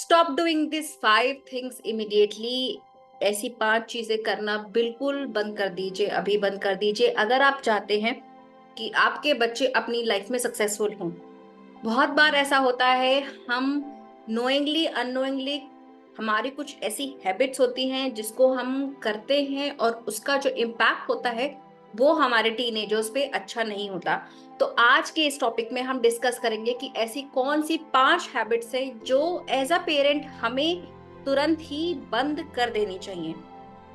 Stop doing this 5 things immediately. ऐसी 5 चीजें करना बिल्कुल बंद कर दीजिए, अभी बंद कर दीजिए अगर आप चाहते हैं कि आपके बच्चे अपनी लाइफ में सक्सेसफुल हों। बहुत बार ऐसा होता है, हम नोइंगली अननोइंगली हमारी कुछ ऐसी हैबिट्स होती हैं जिसको हम करते हैं और उसका जो इम्पैक्ट होता है वो हमारे टीनेजर्स पे अच्छा नहीं होता। तो आज के इस टॉपिक में हम डिस्कस करेंगे कि ऐसी कौन सी 5 हैबिट्स है जो एज अ पेरेंट हमें तुरंत ही बंद कर देनी चाहिए।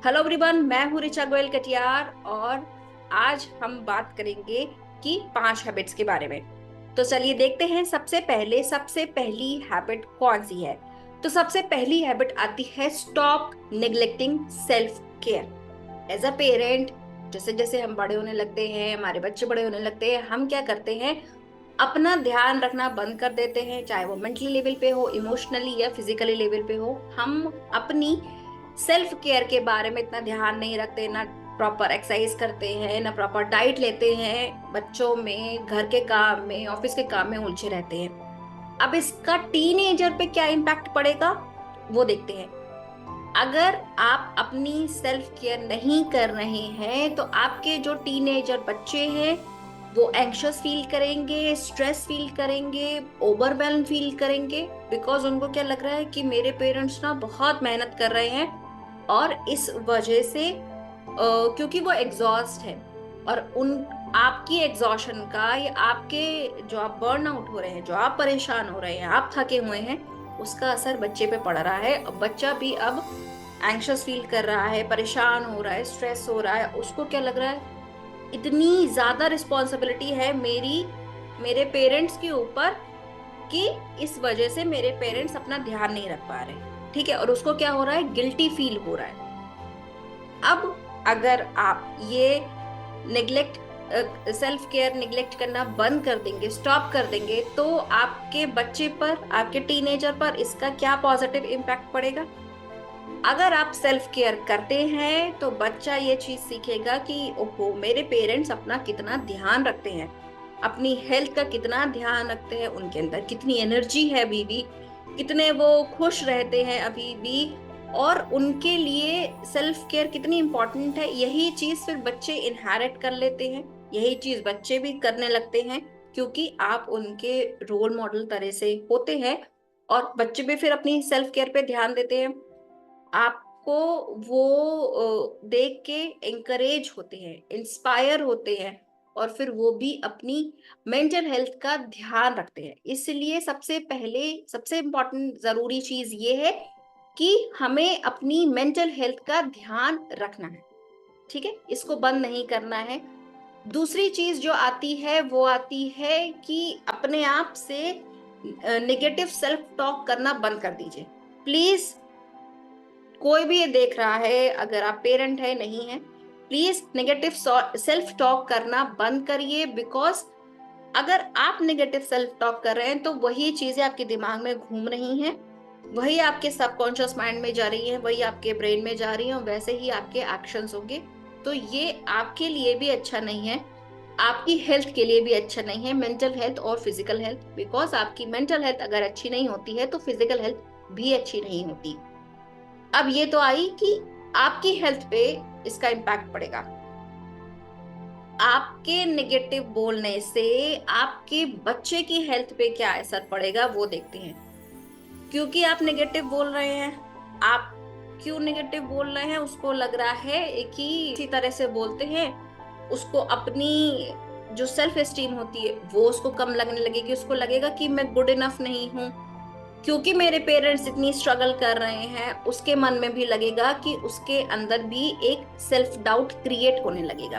हेलो एवरीवन, मैं हूँ ऋचा गोयल कटियार और आज हम बात करेंगे कि 5 हैबिट्स के बारे में। तो चलिए देखते हैं सबसे पहली हैबिट कौन सी है। तो सबसे पहली हैबिट आती है stop neglecting self care. As a parent जैसे जैसे हम बड़े होने लगते हैं, हमारे बच्चे बड़े होने लगते हैं, हम क्या करते हैं, अपना ध्यान रखना बंद कर देते हैं। चाहे वो मेंटली लेवल पे हो, इमोशनली या फिजिकली लेवल पे हो, हम अपनी सेल्फ केयर के बारे में इतना ध्यान नहीं रखते, ना प्रॉपर एक्सरसाइज करते हैं, ना प्रॉपर डाइट लेते हैं, बच्चों में, घर के काम में, ऑफिस के काम में उलझे रहते हैं। अब इसका टीनेजर पे क्या इम्पैक्ट पड़ेगा वो देखते हैं। अगर आप अपनी सेल्फ केयर नहीं कर रहे हैं तो आपके जो टीनेजर बच्चे हैं वो एंग्शियस फील करेंगे, स्ट्रेस फील करेंगे, ओवरवेल्म फील करेंगे। बिकॉज उनको क्या लग रहा है कि मेरे पेरेंट्स ना बहुत मेहनत कर रहे हैं और इस वजह से क्योंकि वो एग्जॉस्ट है और उन आपकी एग्जॉशन का या आपके जो आप बर्न आउट हो रहे हैं, जो आप परेशान हो रहे हैं, आप थके हुए हैं, उसका असर बच्चे पे पड़ रहा है। और बच्चा भी अब एंग्शियस फील कर रहा है, परेशान हो रहा है, स्ट्रेस हो रहा है। उसको क्या लग रहा है, इतनी ज्यादा रिस्पॉन्सिबिलिटी है मेरी मेरे पेरेंट्स के ऊपर कि इस वजह से मेरे पेरेंट्स अपना ध्यान नहीं रख पा रहे। ठीक है, और उसको क्या हो रहा है, गिल्टी फील हो रहा है। अब अगर आप ये नेग्लेक्ट सेल्फ केयर निग्लेक्ट करना बंद कर देंगे, स्टॉप कर देंगे, तो आपके बच्चे पर, आपके टीनेजर पर इसका क्या पॉजिटिव इम्पैक्ट पड़ेगा। अगर आप सेल्फ केयर करते हैं तो बच्चा ये चीज सीखेगा कि ओहो, मेरे पेरेंट्स अपना कितना ध्यान रखते हैं, अपनी हेल्थ का कितना ध्यान रखते हैं, उनके अंदर कितनी एनर्जी है अभी भी, कितने वो खुश रहते हैं अभी भी, और उनके लिए सेल्फ केयर कितनी इंपॉर्टेंट है। यही चीज फिर बच्चे इनहेरिट कर लेते हैं, यही चीज बच्चे भी करने लगते हैं क्योंकि आप उनके रोल मॉडल तरह से होते हैं और बच्चे भी फिर अपनी सेल्फ केयर पे ध्यान देते हैं। आपको वो देख के एंकरेज होते हैं, इंस्पायर होते हैं और फिर वो भी अपनी मेंटल हेल्थ का ध्यान रखते हैं। इसलिए सबसे पहले सबसे इम्पोर्टेंट जरूरी चीज ये है कि हमें अपनी मेंटल हेल्थ का ध्यान रखना है। ठीक है, इसको बंद नहीं करना है। दूसरी चीज जो आती है वो आती है कि अपने आप से नेगेटिव सेल्फ टॉक करना बंद कर दीजिए प्लीज। कोई भी ये देख रहा है, अगर आप पेरेंट है नहीं है, प्लीज नेगेटिव सेल्फ टॉक करना बंद करिए। बिकॉज अगर आप नेगेटिव सेल्फ टॉक कर रहे हैं तो वही चीजें आपके दिमाग में घूम रही हैं, वही आपके सबकॉन्शियस माइंड में जा रही हैं, वही आपके ब्रेन में जा रही हैं और वैसे ही आपके एक्शंस होंगे। तो ये आपके लिए भी अच्छा नहीं है, आपकी हेल्थ के लिए भी अच्छा नहीं है, मेंटल हेल्थ और फिजिकल हेल्थ। बिकॉज आपकी मेंटल हेल्थ अगर अच्छी नहीं होती है तो फिजिकल हेल्थ भी अच्छी नहीं होती। अब ये तो आई कि आपकी हेल्थ पे इसका इम्पैक्ट पड़ेगा। आपके नेगेटिव बोलने से आपके बच्चे की हेल्थ पे क्या असर पड़ेगा वो देखते हैं। क्योंकि आप नेगेटिव बोल रहे हैं, आप क्यों नेगेटिव बोल रहे हैं, उसको लग रहा है कि इसी तरह से बोलते हैं, उसको अपनी जो सेल्फ एस्टीम होती है वो उसको कम लगने लगेगी। उसको लगेगा कि मैं गुड इनफ नहीं हूँ, क्योंकि मेरे पेरेंट्स इतनी स्ट्रगल कर रहे हैं। उसके मन में भी लगेगा कि उसके अंदर भी एक सेल्फ डाउट क्रिएट होने लगेगा।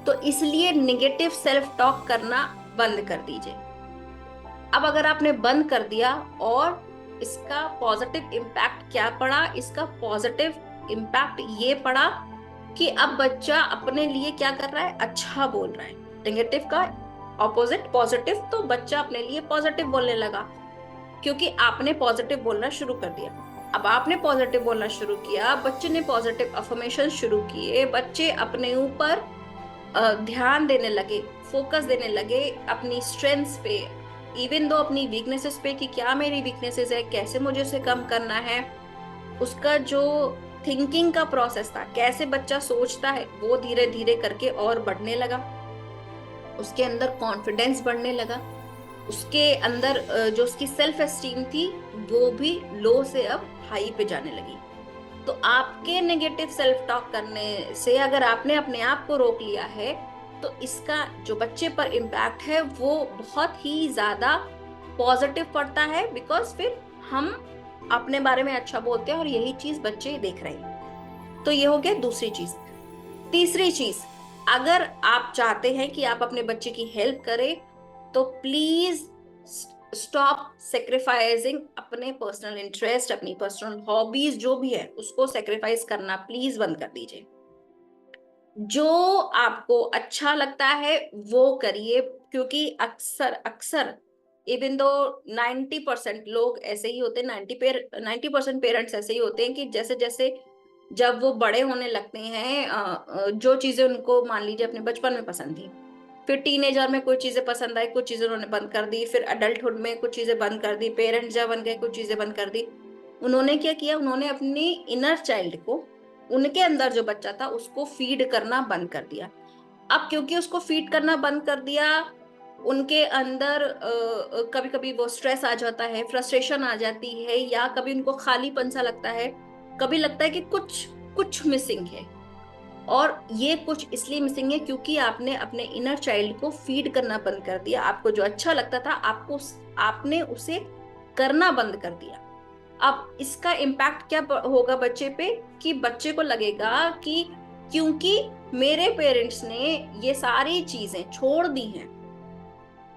तो इसलिए निगेटिव सेल्फ टॉक करना बंद कर दीजिए। अब अगर आपने बंद कर दिया और इसका पॉजिटिव इम्पैक्ट क्या पड़ा, इसका पॉजिटिव इम्पैक्ट ये पड़ा कि अब बच्चा अपने लिए क्या कर रहा है, अच्छा बोल रहा है। नेगेटिव का ऑपोजिट पॉजिटिव, तो बच्चा अपने लिए पॉजिटिव बोलने लगा क्योंकि आपने पॉजिटिव बोलना शुरू कर दिया। अब आपने पॉजिटिव बोलना शुरू किया, बच्चे ने पॉजिटिव अफर्मेशन शुरू किए, बच्चे अपने ऊपर ध्यान देने लगे, फोकस देने लगे अपनी स्ट्रेंथ्स पे, इवन दो अपनी वीकनेसेस पे कि क्या मेरी वीकनेसेस है, कैसे मुझे उसे कम करना है, उसका जो थिंकिंग का प्रोसेस था, कैसे बच्चा सोचता है, वो धीरे धीरे करके और बढ़ने लगा। उसके अंदर कॉन्फिडेंस बढ़ने लगा। उसके अंदर जो उसकी सेल्फ एस्टीम थी वो भी लो से अब हाई पे जाने लगी। तो आपके नेगेटिव सेल्फ टॉक करने से अगर आपने अपने आप को रोक लिया है तो इसका जो बच्चे पर इम्पैक्ट है वो बहुत ही ज्यादा पॉजिटिव पड़ता है, बिकॉज फिर हम अपने बारे में अच्छा बोलते हैं और यही चीज बच्चे देख रहे हैं। तो ये हो गया दूसरी चीज। तीसरी चीज, अगर आप चाहते हैं कि आप अपने बच्चे की हेल्प करें तो प्लीज स्टॉप सेक्रीफाइसिंग अपने पर्सनल इंटरेस्ट, अपनी पर्सनल हॉबीज जो भी है उसको सेक्रीफाइस करना प्लीज बंद कर दीजिए। जो आपको अच्छा लगता है वो करिए, क्योंकि अक्सर अक्सर इवन दो 90% लोग ऐसे ही होते हैं, 90% पेरेंट्स ऐसे ही होते हैं कि जैसे जैसे जब वो बड़े होने लगते हैं जो चीजें उनको मान लीजिए अपने बचपन में पसंद थी, फिर टीनेजर में कुछ चीजें पसंद आई, कुछ चीजें उन्होंने बंद कर दी, फिर अडल्टहुड में कुछ चीजें बंद कर दी, पेरेंट्स जब बन गए कुछ चीजें बंद कर दी। उन्होंने क्या किया, उन्होंने अपनी इनर चाइल्ड को, उनके अंदर जो बच्चा था उसको फीड करना बंद कर दिया। अब क्योंकि उसको फीड करना बंद कर दिया, उनके अंदर कभी कभी वो स्ट्रेस आ जाता है, फ्रस्ट्रेशन आ जाती है, या कभी उनको खालीपन सा लगता है, कभी लगता है कि कुछ कुछ मिसिंग है। और ये कुछ इसलिए मिसिंग है क्योंकि आपने अपने इनर चाइल्ड को फीड करना बंद कर दिया। आपको जो अच्छा लगता था आपने उसे करना बंद कर दिया। अब इसका इम्पैक्ट क्या होगा बच्चे पे, कि बच्चे को लगेगा कि क्योंकि मेरे पेरेंट्स ने ये सारी चीजें छोड़ दी हैं,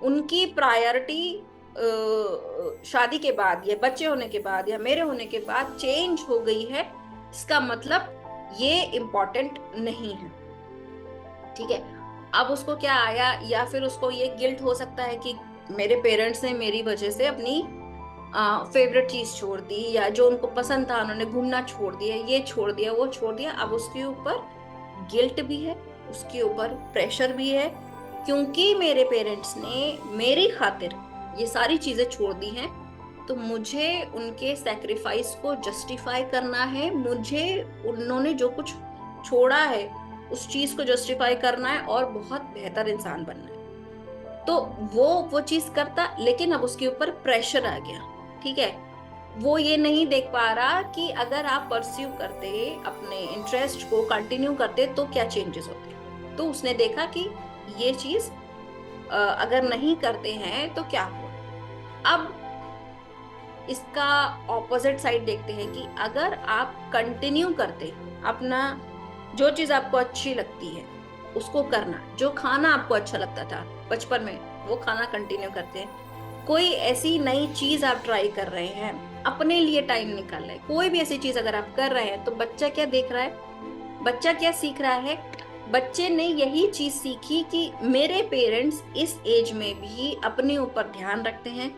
उनकी प्रायोरिटी शादी के बाद या बच्चे होने के बाद या मेरे होने के बाद चेंज हो गई है, इसका मतलब ये इम्पोर्टेंट नहीं है। ठीक है, अब उसको क्या आया, या फिर उसको ये गिल्ट हो सकता है कि मेरे पेरेंट्स ने मेरी वजह से अपनी फेवरेट चीज छोड़ दी, या जो उनको पसंद था उन्होंने घूमना छोड़ दिया, ये छोड़ दिया, वो छोड़ दिया। अब उसके ऊपर गिल्ट भी है, उसके ऊपर प्रेशर भी है, क्योंकि मेरे पेरेंट्स ने मेरी खातिर ये सारी चीजें छोड़ दी हैं, तो मुझे उनके सैक्रिफाइस को जस्टिफाई करना है, मुझे उन्होंने जो कुछ छोड़ा है उस चीज को जस्टिफाई करना है और बहुत बेहतर इंसान बनना है। तो वो चीज करता, लेकिन अब उसके ऊपर प्रेशर आ गया। ठीक है, वो ये नहीं देख पा रहा कि अगर आप परस्यू करते, अपने इंटरेस्ट को कंटिन्यू करते तो क्या चेंजेस होते। तो उसने देखा कि ये चीज अगर नहीं करते हैं तो क्या हुआ। अब इसका ऑपोजिट साइड देखते हैं कि अगर आप कंटिन्यू करते अपना, जो चीज आपको अच्छी लगती है उसको करना, जो खाना आपको अच्छा लगता था बचपन में वो खाना कंटिन्यू करते हैं, कोई ऐसी नई चीज आप ट्राई कर रहे हैं, अपने लिए टाइम निकाल रहे हैं, कोई भी ऐसी चीज अगर आप कर रहे हैं, तो बच्चा क्या देख रहा है, बच्चा क्या सीख रहा है, बच्चे ने यही चीज सीखी कि मेरे पेरेंट्स इस एज में भी अपने ऊपर ध्यान रखते हैं,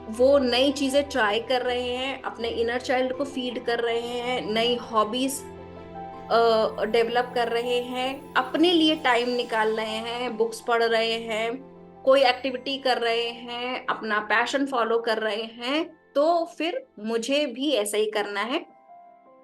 वो नई चीजें ट्राई कर रहे हैं, अपने इनर चाइल्ड को फीड कर रहे हैं, नई हॉबीज डेवलप कर रहे हैं, अपने लिए टाइम निकाल रहे हैं, बुक्स पढ़ रहे हैं, कोई एक्टिविटी कर रहे हैं, अपना पैशन फॉलो कर रहे हैं। तो फिर मुझे भी ऐसा ही करना है।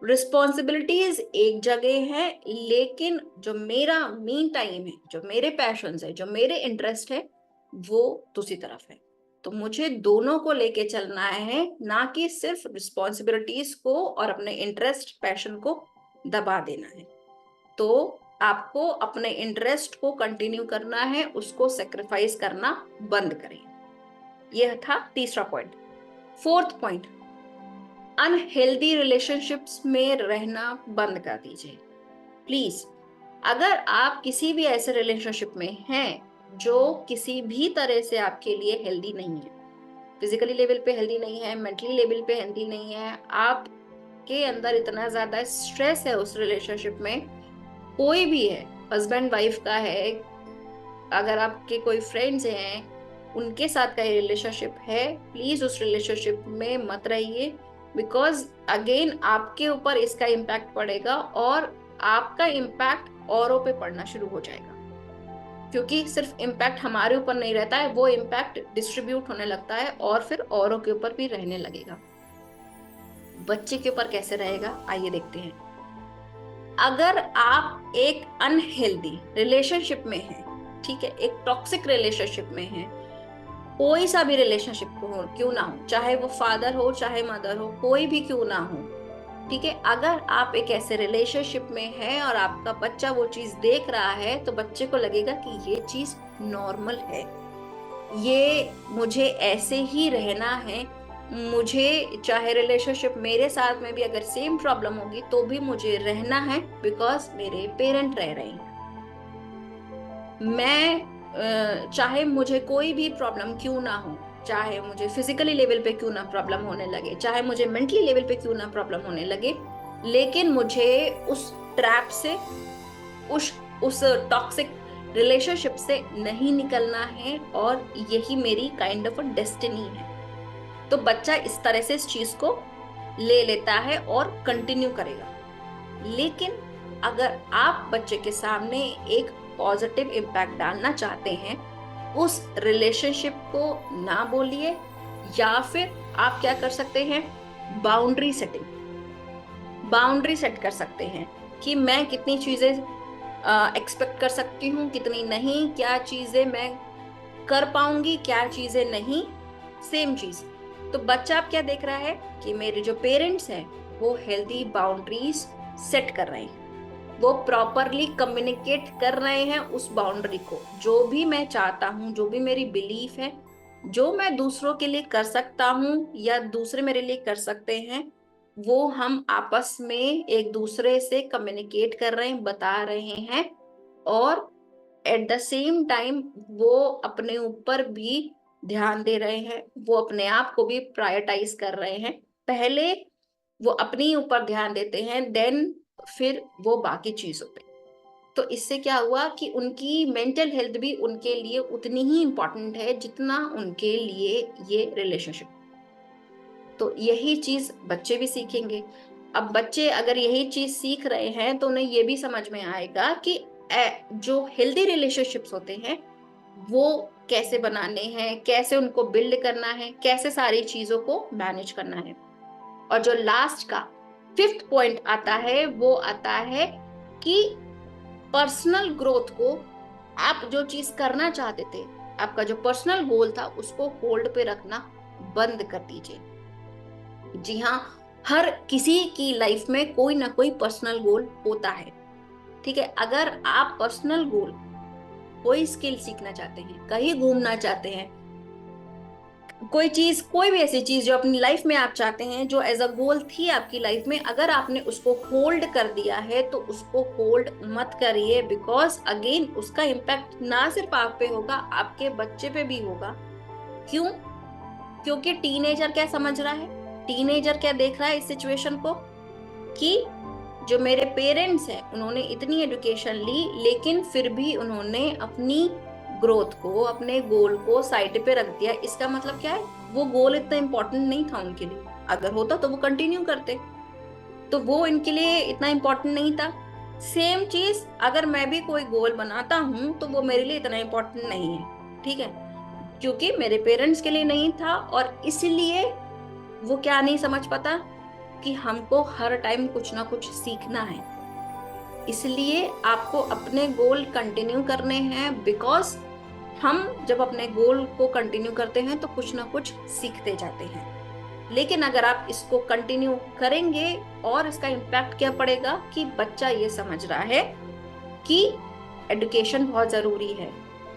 रिस्पॉन्सिबिलिटीज एक जगह है, लेकिन जो मेरा मीन टाइम है, जो मेरे पैशंस है, जो मेरे इंटरेस्ट है, वो दूसरी तरफ है। तो मुझे दोनों को लेके चलना है, ना कि सिर्फ रिस्पॉन्सिबिलिटीज को और अपने इंटरेस्ट पैशन को दबा देना है। तो आपको अपने इंटरेस्ट को कंटिन्यू करना है, उसको सेक्रीफाइस करना बंद करें। यह था तीसरा point. Fourth point, unhealthy relationships में रहना बंद कर दीजिए प्लीज। अगर आप किसी भी ऐसे रिलेशनशिप में हैं जो किसी भी तरह से आपके लिए हेल्दी नहीं है, फिजिकली लेवल पे हेल्दी नहीं है, मेंटली लेवल पे हेल्दी नहीं है, आपके अंदर इतना ज्यादा स्ट्रेस है उस रिलेशनशिप में, कोई भी है, हस्बैंड वाइफ का है, अगर आपके कोई फ्रेंड्स हैं उनके साथ का रिलेशनशिप है, प्लीज उस रिलेशनशिप में मत रहिए, बिकॉज अगेन आपके ऊपर इसका इम्पैक्ट पड़ेगा और आपका इम्पैक्ट औरों पे पड़ना शुरू हो जाएगा। क्योंकि सिर्फ इम्पैक्ट हमारे ऊपर नहीं रहता है, वो इम्पैक्ट डिस्ट्रीब्यूट होने लगता है और फिर औरों के ऊपर भी रहने लगेगा। बच्चे के ऊपर कैसे रहेगा, आइए देखते हैं। अगर आप एक अनहेल्दी रिलेशनशिप में हैं, ठीक है, एक टॉक्सिक रिलेशनशिप में हैं, कोई सा भी रिलेशनशिप हो क्यों ना हो, चाहे वो फादर हो चाहे मदर हो, कोई भी क्यों ना हो, ठीक है, अगर आप एक ऐसे रिलेशनशिप में हैं और आपका बच्चा वो चीज देख रहा है, तो बच्चे को लगेगा कि ये चीज नॉर्मल है, ये मुझे ऐसे ही रहना है, मुझे चाहे रिलेशनशिप मेरे साथ में भी अगर सेम प्रॉब्लम होगी तो भी मुझे रहना है, बिकॉज मेरे पेरेंट रह रहे हैं। मैं चाहे मुझे कोई भी प्रॉब्लम क्यों ना हो, चाहे मुझे फिजिकली लेवल पे क्यों ना प्रॉब्लम होने लगे, चाहे मुझे मेंटली लेवल पे क्यों ना प्रॉब्लम होने लगे, लेकिन मुझे उस ट्रैप से, उस उस टॉक्सिक रिलेशनशिप से नहीं निकलना है, और यही मेरी काइंड ऑफ अ डेस्टिनी है। तो बच्चा इस तरह से इस चीज को ले लेता है और कंटिन्यू करेगा। लेकिन अगर आप बच्चे के सामने एक पॉजिटिव इम्पैक्ट डालना चाहते हैं, उस रिलेशनशिप को ना बोलिए, या फिर आप क्या कर सकते हैं, बाउंड्री सेटिंग, बाउंड्री सेट कर सकते हैं कि मैं कितनी चीजें एक्सपेक्ट कर सकती हूँ, कितनी नहीं, क्या चीजें मैं कर पाऊंगी, क्या चीजें नहीं, सेम चीज। तो बच्चा अब क्या देख रहा है कि मेरे जो पेरेंट्स हैं वो हेल्दी बाउंड्रीज सेट कर रहे हैं, वो प्रॉपरली कम्युनिकेट कर रहे हैं उस बाउंड्री को, जो भी मैं चाहता हूँ, जो भी मेरी बिलीफ है, जो मैं दूसरों के लिए कर सकता हूँ या दूसरे मेरे लिए कर सकते हैं, वो हम आपस में एक दूसरे से कम्युनिकेट कर रहे हैं, बता रहे हैं, और एट द सेम टाइम वो अपने ऊपर भी ध्यान दे रहे हैं, वो अपने आप को भी प्रायोरिटाइज कर रहे हैं। पहले वो अपने ऊपर ध्यान देते हैं, देन फिर वो बाकी चीजों पे। तो इससे क्या हुआ कि उनकी मेंटल हेल्थ भी उनके लिए उतनी ही इम्पोर्टेंट है जितना उनके लिए ये रिलेशनशिप। तो यही चीज बच्चे भी सीखेंगे। अब बच्चे अगर यही चीज सीख रहे हैं तो उन्हें ये भी समझ में आएगा कि जो हेल्दी रिलेशनशिप्स होते हैं वो कैसे बनाने हैं, कैसे उनको बिल्ड करना है, कैसे सारी चीजों को मैनेज करना है। और जो लास्ट का फिफ्थ पॉइंट आता है, वो आता है कि पर्सनल ग्रोथ को, आप जो चीज करना चाहते थे, आपका जो पर्सनल गोल था, उसको होल्ड पे रखना बंद कर दीजिए। जी हाँ, हर किसी की लाइफ में कोई ना कोई पर्सनल गोल होता है, ठीक है। अगर आप पर्सनल गोल, कोई स्किल सीखना चाहते हैं, कहीं घूमना चाहते हैं, कोई चीज, कोई भी ऐसी चीज जो अपनी लाइफ में आप चाहते हैं, जो एज अ गोल थी आपकी लाइफ में, अगर आपने उसको होल्ड कर दिया है तो उसको होल्ड मत करिए, बिकॉज अगेन उसका इम्पैक्ट ना सिर्फ आप पे होगा, आपके बच्चे पे भी होगा। क्यों? क्योंकि टीनेजर क्या समझ रहा है, टीनेजर क्या देख रहा है इस सिचुएशन को, कि जो मेरे पेरेंट्स हैं उन्होंने इतनी एजुकेशन ली, लेकिन फिर भी उन्होंने अपनी ग्रोथ को, अपने गोल को साइड पे रख दिया। इसका मतलब क्या है, वो गोल इतना इम्पोर्टेंट नहीं था उनके लिए, अगर होता तो वो कंटिन्यू करते, तो वो इनके लिए इतना इम्पोर्टेंट नहीं था। सेम चीज अगर मैं भी कोई गोल बनाता हूँ तो वो मेरे लिए इतना इम्पोर्टेंट नहीं है, ठीक है, क्योंकि मेरे पेरेंट्स के लिए नहीं था, और इसलिए वो क्या नहीं समझ पाता कि हमको हर टाइम कुछ ना कुछ सीखना है। इसलिए आपको अपने गोल कंटिन्यू करने हैं, बिकॉज हम जब अपने गोल को कंटिन्यू करते हैं तो कुछ ना कुछ सीखते जाते हैं। लेकिन अगर आप इसको कंटिन्यू करेंगे, और इसका इम्पैक्ट क्या पड़ेगा कि बच्चा ये समझ रहा है कि एजुकेशन बहुत जरूरी है,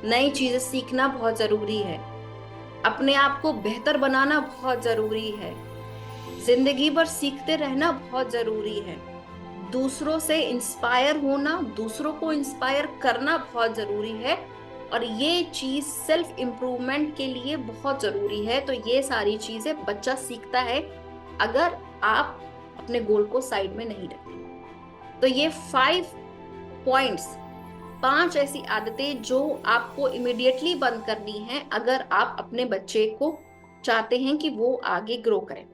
नई चीजें सीखना बहुत जरूरी है, अपने आप को बेहतर बनाना बहुत जरूरी है, जिंदगी भर सीखते रहना बहुत जरूरी है, दूसरों से इंस्पायर होना, दूसरों को इंस्पायर करना बहुत जरूरी है, और ये चीज सेल्फ इम्प्रूवमेंट के लिए बहुत जरूरी है। तो ये सारी चीजें बच्चा सीखता है अगर आप अपने गोल को साइड में नहीं रखते। तो ये 5 पॉइंट्स, 5 ऐसी आदतें जो आपको इमिडिएटली बंद करनी है अगर आप अपने बच्चे को चाहते हैं कि वो आगे ग्रो करें।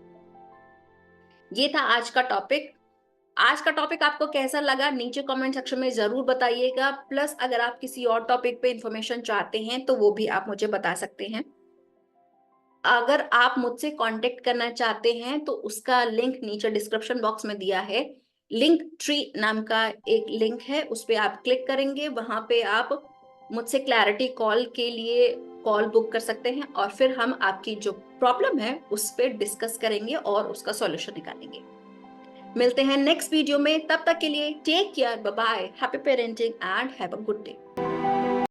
ये था आज का टॉपिक। आज का टॉपिक आपको कैसा लगा नीचे कमेंट सेक्शन में जरूर बताइएगा। प्लस अगर आप किसी और टॉपिक पे इंफॉर्मेशन चाहते हैं तो वो भी आप मुझे बता सकते हैं। अगर आप मुझसे कांटेक्ट करना चाहते हैं तो उसका लिंक नीचे डिस्क्रिप्शन बॉक्स में दिया है। लिंक ट्री नाम का एक लिंक है, उस पर आप क्लिक करेंगे, वहां पे आप मुझसे क्लैरिटी कॉल के लिए कॉल बुक कर सकते हैं और फिर हम आपकी जो प्रॉब्लम है उस पर डिस्कस करेंगे और उसका सॉल्यूशन निकालेंगे। मिलते हैं नेक्स्ट वीडियो में, तब तक के लिए take care, bye bye, happy parenting and have a good day.